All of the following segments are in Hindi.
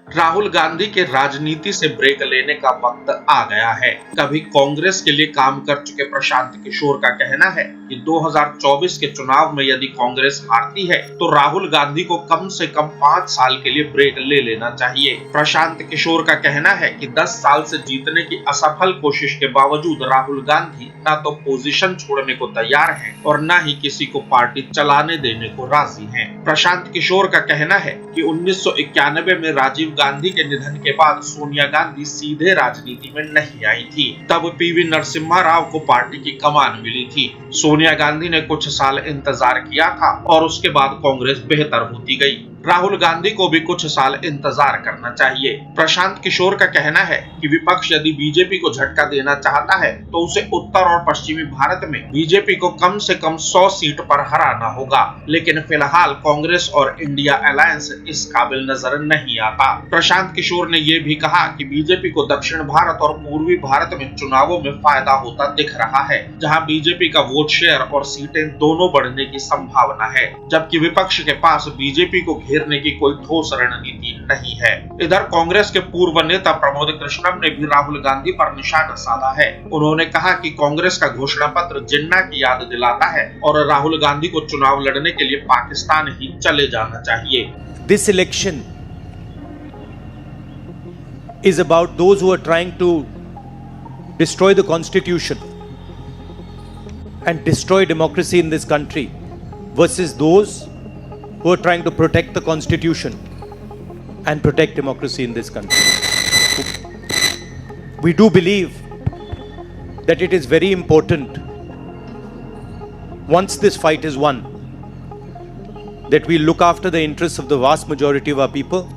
राहुल गांधी के राजनीति से ब्रेक लेने का वक्त आ गया है। कभी कांग्रेस के लिए काम कर चुके प्रशांत किशोर का कहना है कि 2024 के चुनाव में यदि कांग्रेस हारती है तो राहुल गांधी को कम से कम 5 साल के लिए ब्रेक ले लेना चाहिए। प्रशांत किशोर का कहना है कि 10 साल से जीतने की असफल कोशिश के बावजूद राहुल गांधी ना तो पोजीशन छोड़ने को तैयार हैं और ना ही किसी को पार्टी चलाने देने को राजी हैं। प्रशांत किशोर का कहना है कि 1991 में राजीव गांधी के निधन के बाद सोनिया गांधी सीधे राजनीति में नहीं आई थी। तब पीवी नरसिम्हा राव को पार्टी की कमान मिली थी। सोनिया गांधी ने कुछ साल इंतजार किया था और उसके बाद कांग्रेस बेहतर होती गई। राहुल गांधी को भी कुछ साल इंतजार करना चाहिए। प्रशांत किशोर का कहना है कि विपक्ष यदि बीजेपी को झटका देना चाहता है तो उसे उत्तर और पश्चिमी भारत में बीजेपी को कम से कम 100 सीट पर हराना होगा, लेकिन फिलहाल कांग्रेस और इंडिया अलायंस इस काबिल नजर नहीं आता। प्रशांत किशोर ने ये भी कहा कि बीजेपी को दक्षिण भारत और पूर्वी भारत में चुनावों में फायदा होता दिख रहा है, जहां बीजेपी का वोट शेयर और सीटें दोनों बढ़ने की संभावना है, जबकि विपक्ष के पास बीजेपी को घेरने की कोई ठोस रणनीति नहीं है। इधर कांग्रेस के पूर्व नेता प्रमोद कृष्णम ने भी राहुल गांधी पर निशाना साधा है। उन्होंने कहा कि कांग्रेस का घोषणा पत्र जिन्ना की याद दिलाता है और राहुल गांधी को चुनाव लड़ने के लिए पाकिस्तान ही चले जाना चाहिए। This election is about those who are trying to destroy the constitution and destroy democracy in this country versus those who are trying to protect the constitution and protect democracy in this country. We do believe that it is very important, once this fight is won, that we look after the interests of the vast majority of our people,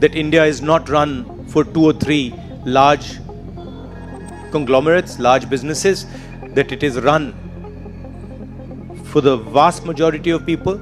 that India is not run for 2 or 3 large conglomerates, large businesses, that it is run for the vast majority of people.